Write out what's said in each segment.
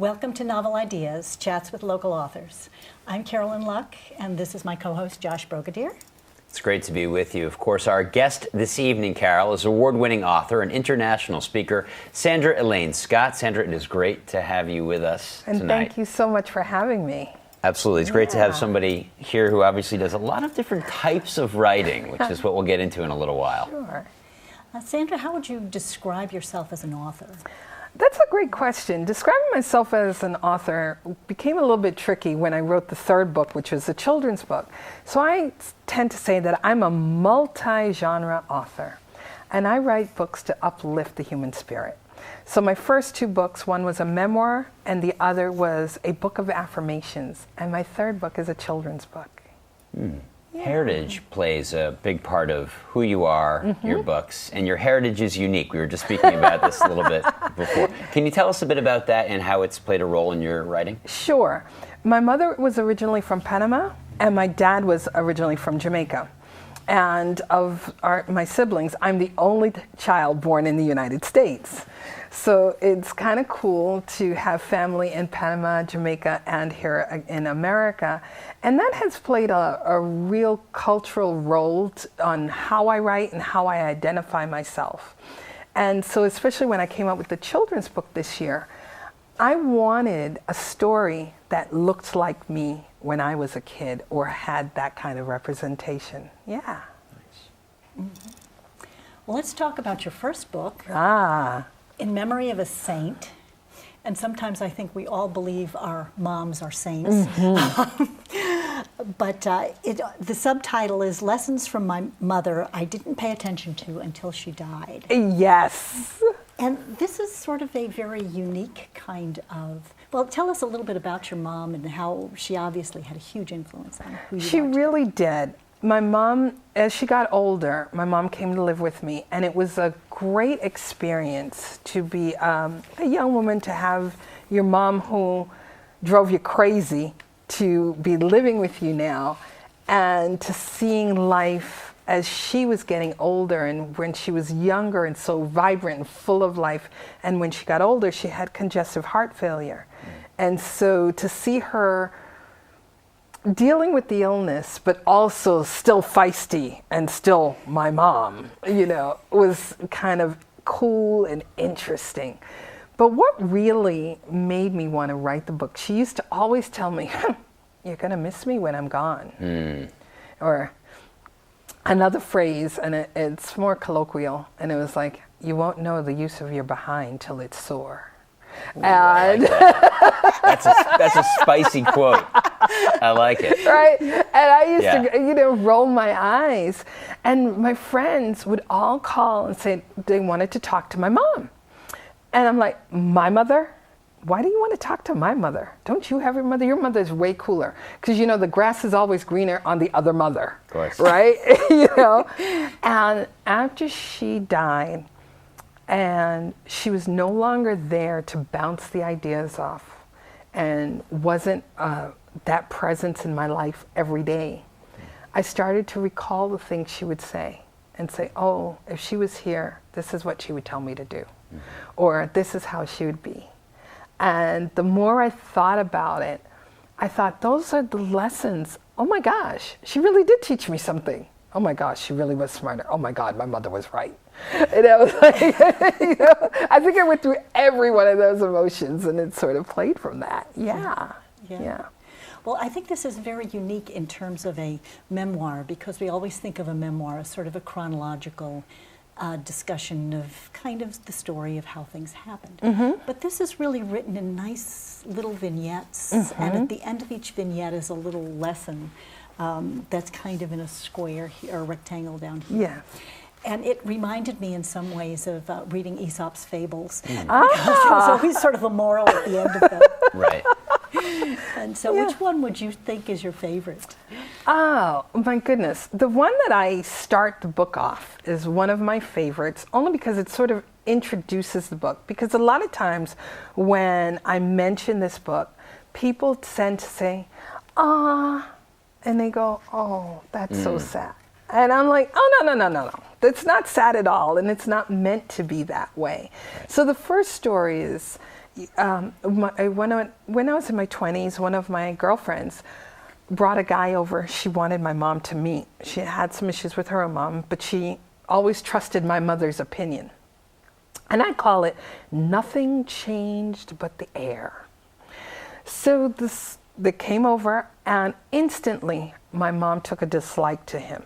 Welcome to Novel Ideas, Chats with Local Authors. I'm Carolyn Luck, and this is my co-host, Josh Brogadir. It's great to be with you. Of course, our guest this evening, Carol, is award-winning author and international speaker, Sandra Elaine. Sandra, it is great to have you with us tonight. And thank you so much for having me. Absolutely. It's great to have somebody here who obviously does a lot of different types of writing, which is what we'll get into in a little while. Sure. Sandra, how would you describe yourself as an author? That's a great question. Describing myself as an author became a little bit tricky when I wrote the third book, which was a children's book. So I tend to say that I'm a multi-genre author, and I write books to uplift the human spirit. So my first two books, one was a memoir, and the other was a book of affirmations, and my third book is a children's book. Yeah. Heritage plays a big part of who you are, your books, and your heritage is unique. We were just speaking about this a little bit before. Can you tell us a bit about that and how it's played a role in your writing? Sure. My mother was originally from Panama, and my dad was originally from Jamaica. And of my siblings, I'm the only child born in the United States. So it's kind of cool to have family in Panama, Jamaica, and here in America. And that has played a real cultural role on how I write and how I identify myself. And so especially when I came up with the children's book this year, I wanted a story that looked like me when I was a kid or had that kind of representation. Yeah. Nice. Well, let's talk about your first book. In Memory of a Saint. And sometimes I think we all believe our moms are saints. But the subtitle is Lessons from My Mother I Didn't Pay Attention to Until She Died. Yes. And this is sort of a very unique kind of, well, tell us a little bit about your mom and how she obviously had a huge influence on who you are. She really did. My mom, as she got older, my mom came to live with me, and it was a great experience to be a young woman, to have your mom who drove you crazy to be living with you now, and to seeing life as she was getting older and when she was younger and so vibrant and full of life. And when she got older, she had congestive heart failure. And so to see her dealing with the illness, but also still feisty and still my mom, was kind of cool and interesting. But what really made me want to write the book, she used to always tell me, you're going to miss me when I'm gone. Or another phrase, and it's more colloquial, and it was like, you won't know the use of your behind till it's sore. Ooh, I like that. That's a spicy quote. I like it. Right? And I used to, roll my eyes. And my friends would all call and say they wanted to talk to my mom. And I'm like, my mother? Why do you want to talk to my mother? Don't you have your mother? Your mother is way cooler. Because, the grass is always greener on the other mother. Of course. Right? And after she died, and she was no longer there to bounce the ideas off and wasn't that presence in my life every day, I started to recall the things she would say and say, oh, if she was here, this is what she would tell me to do. Or this is how she would be. And the more I thought about it, I thought, those are the lessons. Oh my gosh, she really did teach me something. Oh my gosh, she really was smarter. Oh my God, my mother was right. And I was like, I think I went through every one of those emotions, and it sort of played from that. Yeah. Well, I think this is very unique in terms of a memoir, because we always think of a memoir as sort of a chronological discussion of kind of the story of how things happened. But this is really written in nice little vignettes, and at the end of each vignette is a little lesson that's kind of in a square or a rectangle down here. Yeah. And it reminded me in some ways of reading Aesop's fables. Because there was always sort of a moral at the end of them. Right. And so which one would you think is your favorite? Oh, my goodness. The one that I start the book off is one of my favorites, only because it sort of introduces the book. Because a lot of times when I mention this book, people tend to say, and they go, oh, that's so sad. And I'm like, oh, no. It's not sad at all, and it's not meant to be that way. Right. So the first story is when I was in my 20s, one of my girlfriends brought a guy over she wanted my mom to meet. She had some issues with her own mom, but she always trusted my mother's opinion. And I call it nothing changed but the air. So they came over, and instantly my mom took a dislike to him.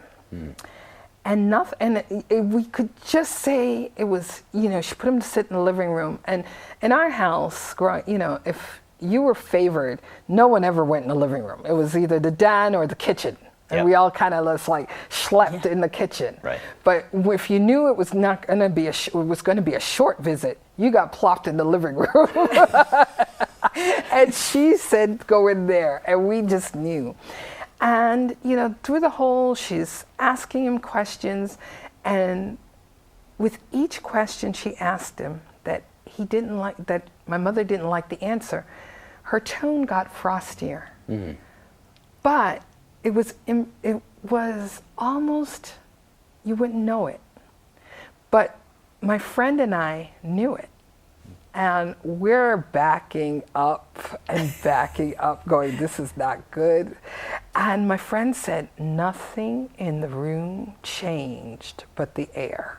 And we could just say it was, she put him to sit in the living room. And in our house, if you were favored, no one ever went in the living room. It was either the den or the kitchen. And we all kind of just like slept in the kitchen. Right. But if you knew it was not going to be it was going to be a short visit, you got plopped in the living room. And she said, go in there. And we just knew. And, through the whole, she's asking him questions. And with each question she asked him that that my mother didn't like the answer, her tone got frostier. But it was almost, you wouldn't know it. But my friend and I knew it. And we're backing up and backing up, going, this is not good. And my friend said, nothing in the room changed but the air.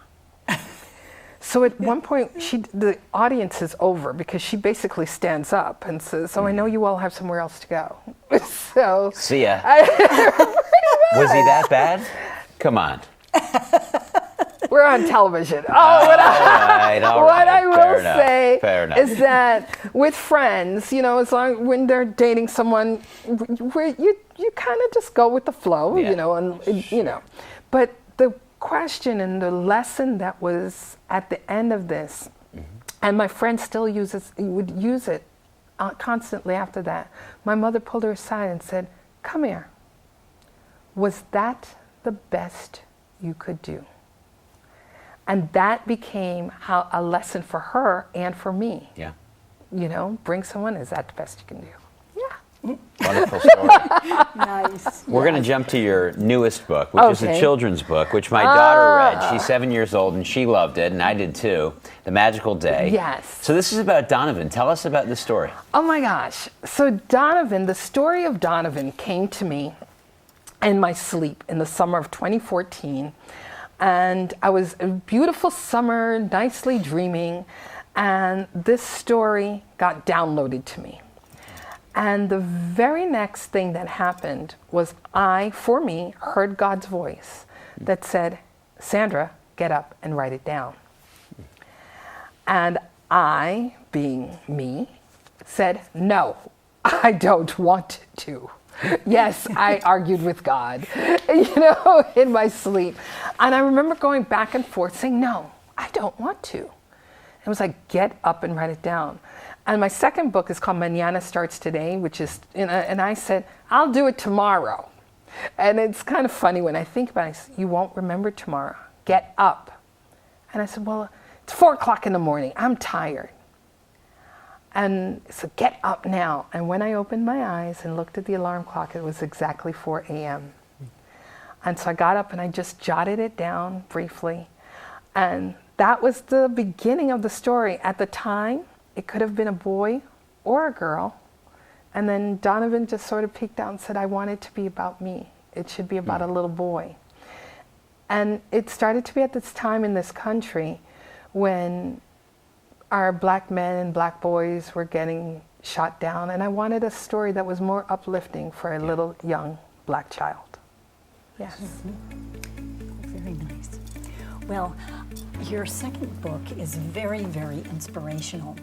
So at one point, the audience is over because she basically stands up and says, so I know you all have somewhere else to go. So see ya. Was he that bad? Come on. We're on television. What I will say is that with friends, as long when they're dating someone, you kind of just go with the flow, But the question and the lesson that was at the end of this, and my friend still would use it constantly after that. My mother pulled her aside and said, "Come here. Was that the best you could do?" And that became a lesson for her and for me. Yeah. Bring someone, is that the best you can do? Yeah. Wonderful story. Nice. We're going to jump to your newest book, which is a children's book, which my daughter read. She's 7 years old, and she loved it, and I did too. The Magical Day. Yes. So this is about Donovan. Tell us about this story. Oh my gosh. So Donovan, the story of Donovan came to me in my sleep in the summer of 2014. And I was a beautiful summer, nicely dreaming, and this story got downloaded to me. And the very next thing that happened was for me, heard God's voice that said, Sandra, get up and write it down. And I, being me, said, no, I don't want to. Yes, I argued with God, in my sleep. And I remember going back and forth saying, no, I don't want to. It was like, get up and write it down. And my second book is called Mañana Starts Today, which is, and I said, I'll do it tomorrow. And it's kind of funny when I think about it, I said, you won't remember tomorrow. Get up. And I said, well, it's 4:00 in the morning. I'm tired. And so get up now. And when I opened my eyes and looked at the alarm clock, it was exactly 4 a.m. And so I got up and I just jotted it down briefly. And that was the beginning of the story. At the time, it could have been a boy or a girl. And then Donovan just sort of peeked out and said, I want it to be about me. It should be about a little boy. And it started to be at this time in this country when our black men and black boys were getting shot down, and I wanted a story that was more uplifting for a little young black child. Yes. Very nice. Well, your second book is very, very inspirational,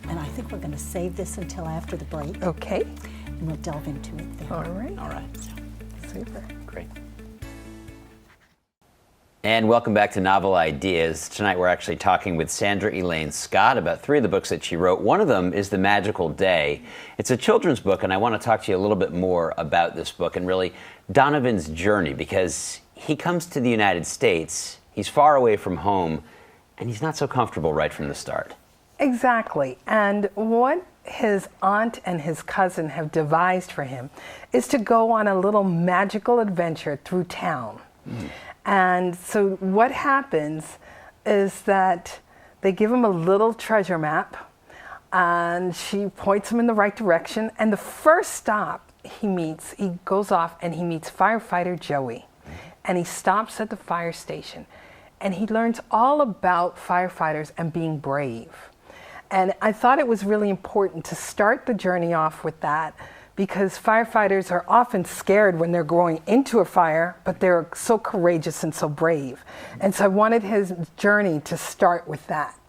and I think we're going to save this until after the break. Okay. And we'll delve into it then. All right. All right. Super. Great. And welcome back to Novel Ideas. Tonight we're actually talking with Sandra Elaine Scott about 3 of the books that she wrote. One of them is The Magical Day. It's a children's book, and I want to talk to you a little bit more about this book and really Donovan's journey, because he comes to the United States, he's far away from home, and he's not so comfortable right from the start. Exactly. And what his aunt and his cousin have devised for him is to go on a little magical adventure through town. And so what happens is that they give him a little treasure map, and she points him in the right direction. And the first stop he goes off and he meets firefighter Joey. And he stops at the fire station. And he learns all about firefighters and being brave. And I thought it was really important to start the journey off with that, because firefighters are often scared when they're going into a fire, but they're so courageous and so brave. And so I wanted his journey to start with that.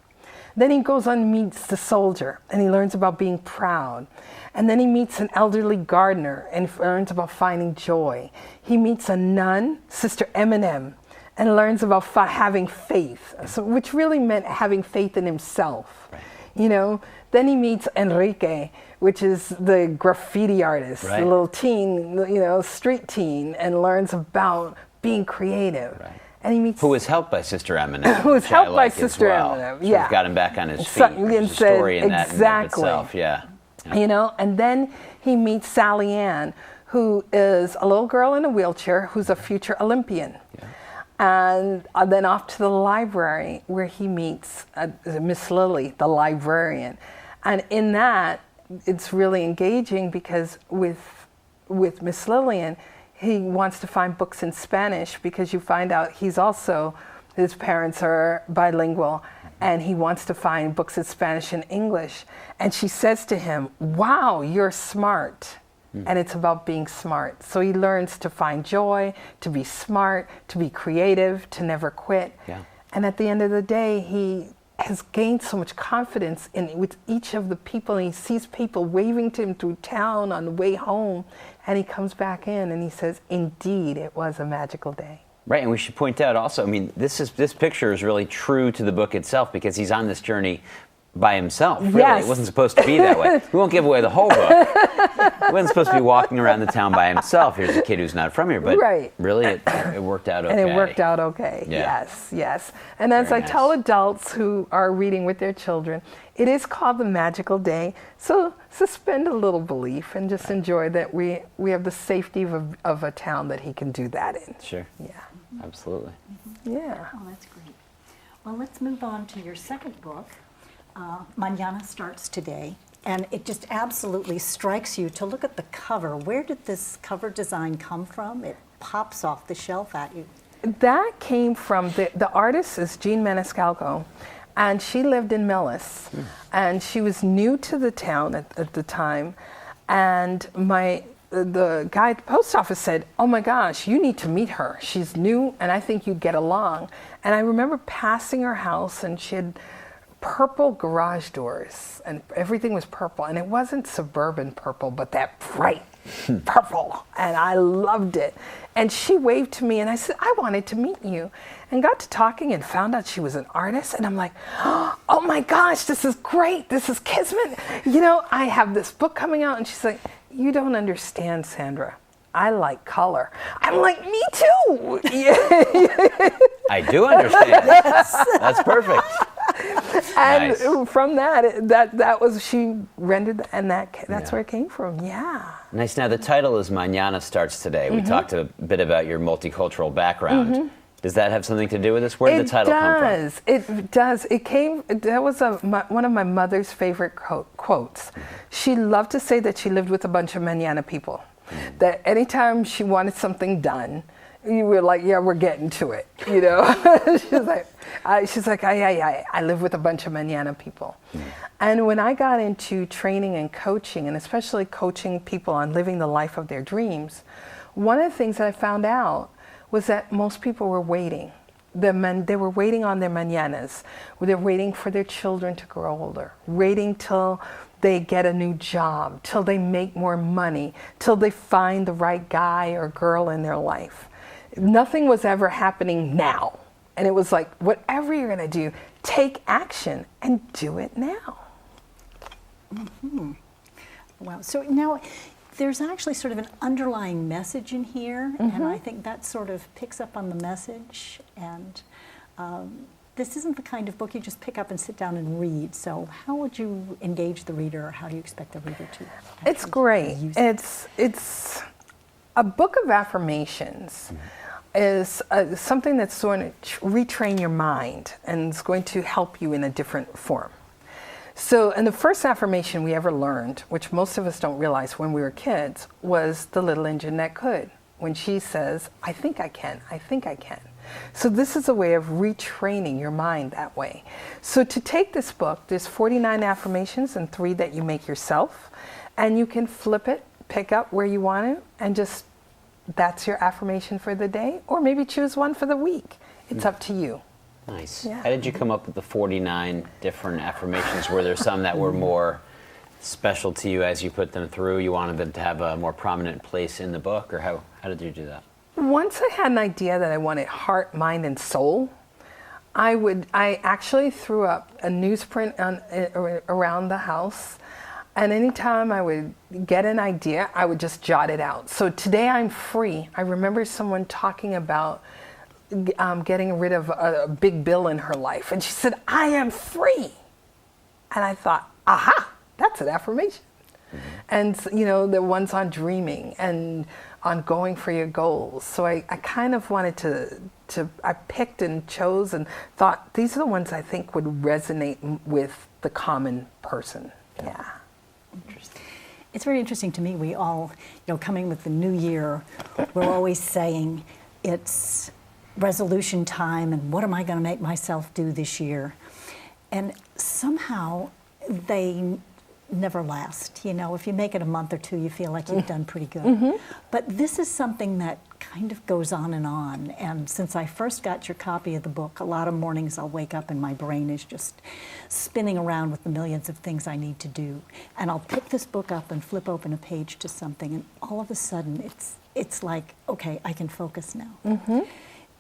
Then he goes on and meets the soldier, and he learns about being proud. And then he meets an elderly gardener and learns about finding joy. He meets a nun, Sister Eminem, and learns about having faith, which really meant having faith in himself. Right. You know, then he meets Enrique, which is the graffiti artist, right. the little teen, street teen, and learns about being creative. Right. And he meets who was helped by Sister Eminem. who was helped by as Sister well. Eminem. Sort Yeah, of got him back on his feet. And There's a story in that exactly. in and of itself. Yeah. And then he meets Sally Ann, who is a little girl in a wheelchair who's a future Olympian. Yeah. And then off to the library where he meets Miss Lily, the librarian. And in that, it's really engaging because with Miss Lillian, he wants to find books in Spanish, because you find out his parents are bilingual, and he wants to find books in Spanish and English. And she says to him, "Wow, you're smart." And it's about being smart. So he learns to find joy, to be smart, to be creative, to never quit. Yeah. And at the end of the day, he has gained so much confidence with each of the people. And he sees people waving to him through town on the way home. And he comes back in and he says, "Indeed, it was a magical day." Right, and we should point out also, I mean, this picture is really true to the book itself, because he's on this journey by himself, really. Yes. It wasn't supposed to be that way. We won't give away the whole book. He wasn't supposed to be walking around the town by himself. Here's a kid who's not from here, but right. really it worked out okay. And it worked out okay. Yeah. Yes. And as Very I tell nice. adults who are reading with their children, it is called the magical day. So suspend a little belief and just enjoy that we have the safety of a town that he can do that in. Sure. Yeah. Absolutely. Yeah. Oh, that's great. Well, let's move on to your second book. Mañana starts today, and it just absolutely strikes you to look at the cover. Where did this cover design come from? It pops off the shelf at you. That came from the artist is Jean Maniscalco, and she lived in Millis, and she was new to the town at the time, and the guy at the post office said, "Oh my gosh, you need to meet her. She's new, and I think you'd get along." And I remember passing her house, and she had purple garage doors, and everything was purple, and it wasn't suburban purple, but that bright purple, and I loved it. And she waved to me, and I said, "I wanted to meet you," and got to talking and found out she was an artist, and I'm like, "Oh my gosh, this is great, this is kismet. I have this book coming out." And she's like, "You don't understand, Sandra. I like color." I'm like, "Me too." I do understand. That's perfect. And Nice. from that was, she rendered, and that's where it came from. Yeah. Nice. Now, the title is Mañana Starts Today. We talked a bit about your multicultural background. Does that have something to do with this? Where did the title come from? It does. That was one of my mother's favorite quotes. She loved to say that she lived with a bunch of mañana people. That anytime she wanted something done, you were like, "Yeah, we're getting to it," She's like, I live with a bunch of mañana people. And when I got into training and coaching, and especially coaching people on living the life of their dreams, one of the things that I found out was that most people were waiting. They were waiting on their mañanas. They're waiting for their children to grow older, waiting till they get a new job, till they make more money, till they find the right guy or girl in their life. Nothing was ever happening now. And it was like, whatever you're going to do, take action and do it now. Wow. So now there's actually sort of an underlying message in here, and I think that sort of picks up on the message. And this isn't the kind of book you just pick up and sit down and read. So how would you engage the reader, or how do you expect the reader to? It's great. Use it? It's a book of affirmations. Is something that's going to retrain your mind and is going to help you in a different form. So, and the first affirmation we ever learned, which most of us don't realize when we were kids, was the little engine that could. When she says, I think I can, I think I can. So this is a way of retraining your mind that way. So to take this book, there's 49 affirmations and 3 that you make yourself. And you can flip it, pick up where you want to, and just, that's your affirmation for the day. Or maybe choose one for the week. It's up to you. Nice. Yeah. How did you come up with the 49 different affirmations? Were there some that were more special to you as you put them through? You wanted them to have a more prominent place in the book, or how did you do that? Once I had an idea that I wanted heart, mind, and soul, I actually threw up a newsprint around the house, and anytime I would get an idea, I would just jot it out. So today I'm free. I remember someone talking about getting rid of a big bill in her life, and she said, I am free. And I thought, aha, that's an affirmation. And you know, the ones on dreaming and on going for your goals. So I kind of wanted to I picked and chose and thought these are the ones I think would resonate with the common person. Yeah. Interesting. It's very interesting to me. We all, you know, coming with the new year, we're always saying it's resolution time and what am I going to make myself do this year? And somehow they never last. You know, if you make it a month or two, you feel like you've done pretty good. But this is something that kind of goes on. And since I first got your copy of the book, a lot of mornings I'll wake up and my brain is just spinning around with the millions of things I need to do. And I'll pick this book up and flip open a page to something, and all of a sudden it's like, okay, I can focus now.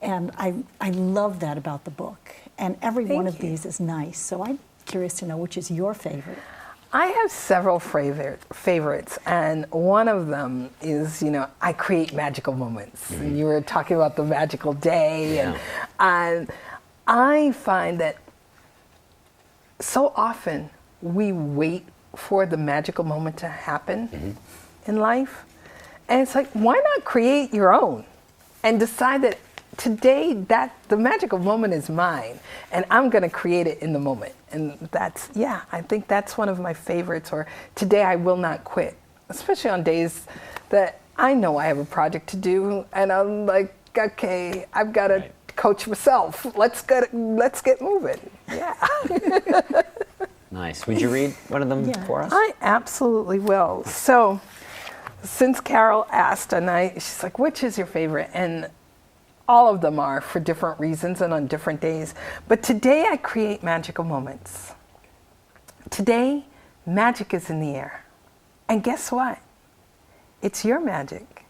And I love that about the book. And every one of these is nice. So I'm curious to know which is your favorite. I have several favorites, and one of them is, you know, I create magical moments. And you were talking about the magical day, and I find that so often we wait for the magical moment to happen in life, and it's like, why not create your own and decide that today that the magical moment is mine and I'm going to create it in the moment. And that's, I think that's one of my favorites. Or today I will not quit, especially on days that I know I have a project to do and I'm like, okay, I've got to coach myself. Let's get moving. Yeah. Nice. Would you read one of them for us? I absolutely will. So since Carol asked, and she's like, which is your favorite? And all of them are for different reasons and on different days. But today I create magical moments. Today, magic is in the air. And guess what? It's your magic.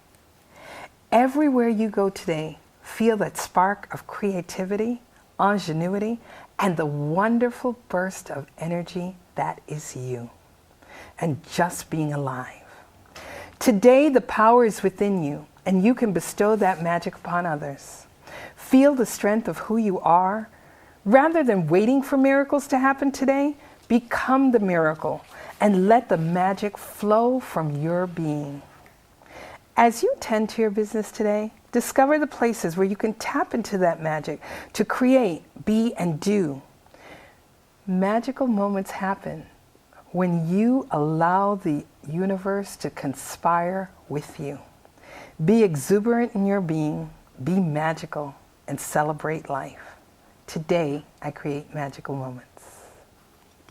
Everywhere you go today, feel that spark of creativity, ingenuity, and the wonderful burst of energy that is you. And just being alive. Today, the power is within you, and you can bestow that magic upon others. Feel the strength of who you are. Rather than waiting for miracles to happen today, become the miracle and let the magic flow from your being. As you tend to your business today, discover the places where you can tap into that magic to create, be, and do. Magical moments happen when you allow the universe to conspire with you. Be exuberant in your being, be magical, and celebrate life. Today, I create magical moments.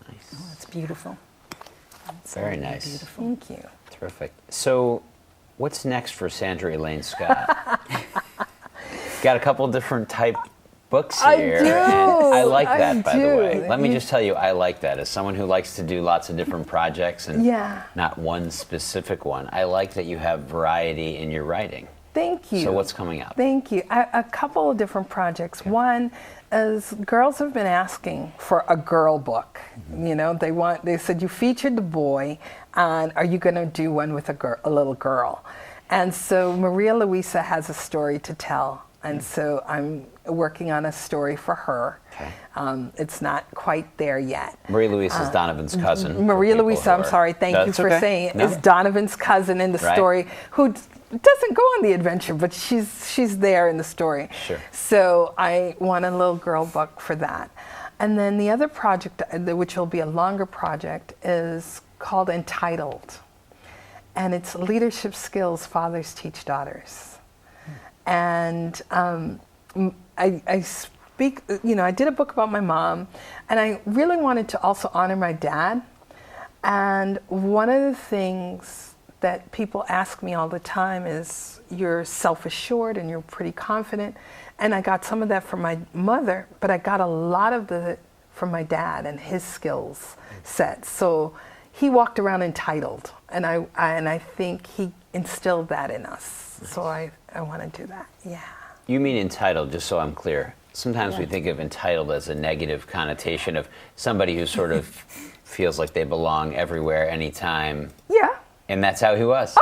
Nice. Oh, that's beautiful. That's Very really nice. Beautiful. Thank you. Terrific. So, what's next for Sandra Elaine Scott? Got a couple different type books here. I do. And I like that, I by the do. way. Let me just tell you, I like that. As someone who likes to do lots of different projects and not one specific one, I like that you have variety in your writing. Thank you. So what's coming up? Thank you. A couple of different projects. One is girls have been asking for a girl book. You know, they said you featured the boy, and are you going to do one with a little girl? And so Maria Luisa has a story to tell. And so I'm working on a story for her. Okay. It's not quite there yet. Maria Louise is Donovan's cousin. Maria Luisa, I'm sorry, thank you for saying it, is Donovan's cousin in the story who doesn't go on the adventure, but she's there in the story. Sure. So I want a little girl book for that. And then the other project, which will be a longer project, is called Untitled. And it's leadership skills fathers teach daughters. And I speak, I did a book about my mom, and I really wanted to also honor my dad. And one of the things that people ask me all the time is, you're self-assured and you're pretty confident. And I got some of that from my mother, but I got a lot of it from my dad and his skills set. So he walked around entitled, and I think he instilled that in us. Nice. So I want to do that, yeah. You mean entitled, just so I'm clear. Sometimes we think of entitled as a negative connotation of somebody who sort of feels like they belong everywhere, anytime. Yeah. And that's how he was.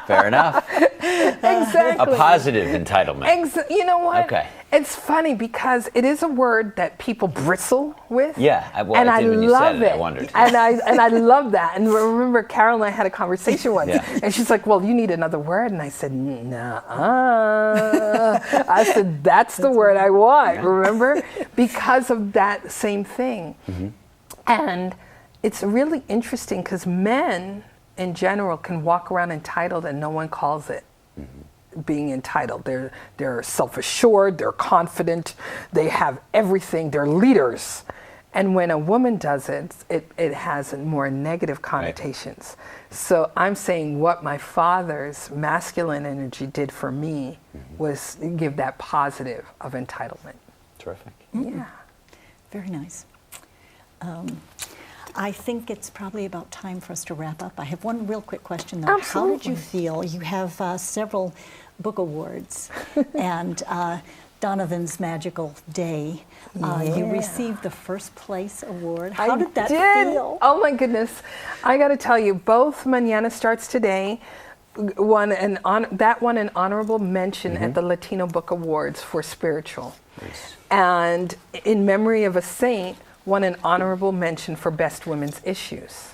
Fair enough. Exactly. A positive entitlement. You know what? Okay. It's funny because it is a word that people bristle with. Yeah, and I when you love said it. I wondered. And I love that. And remember, Carol and I had a conversation once, and she's like, "Well, you need another word," and I said, "Nuh-uh." I said, "That's the word I want." Remember, because of that same thing. Mm-hmm. And it's really interesting because men in general can walk around entitled and no one calls it being entitled. They're self-assured, they're confident, they have everything, they're leaders. And when a woman does it, it has more negative connotations. Right. So I'm saying what my father's masculine energy did for me was give that positive of entitlement. Terrific. Yeah. Very nice. I think it's probably about time for us to wrap up. I have one real quick question, though. Absolutely. How did you feel? You have several book awards, and Donovan's Magical Day. You received the first place award. How did that feel? Oh my goodness. I got to tell you, both Mañana Starts Today won an honorable mention at the Latino Book Awards for Spiritual. Nice. And In Memory of a Saint won an honorable mention for Best Women's Issues.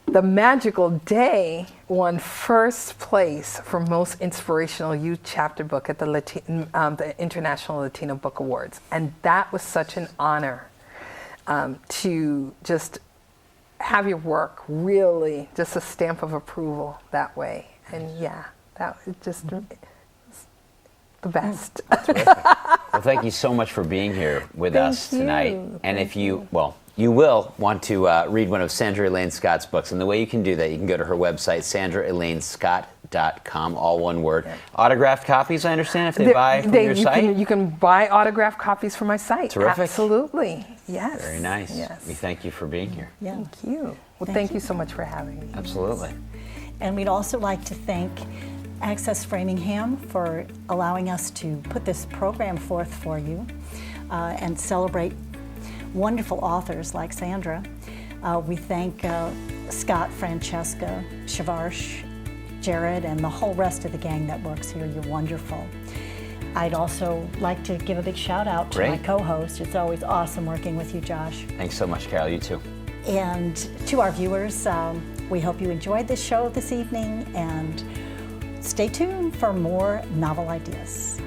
The Magical Day won first place for Most Inspirational Youth Chapter Book at the International Latino Book Awards. And that was such an honor to just have your work really just a stamp of approval that way. And yeah, that was just the best. Well, thank you so much for being here with us tonight. And if you will want to read one of Sandra Elaine Scott's books. And the way you can do that, you can go to her website, sandraelainescott.com, all one word. Yeah. Autographed copies, I understand, if they buy from your site? You can buy autographed copies from my site. Terrific. Absolutely. Yes. Very nice. Yes. We thank you for being here. Yeah. Thank you. Well, thank you so much for having me. Absolutely. And we'd also like to thank Access Framingham for allowing us to put this program forth for you and celebrate wonderful authors like Sandra. We thank Scott, Francesca, Shavarsh, Jared, and the whole rest of the gang that works here. You're wonderful. I'd also like to give a big shout out to my co-host. It's always awesome working with you, Josh. Thanks so much, Carol. You too. And to our viewers, we hope you enjoyed this show this evening, and stay tuned for more novel ideas.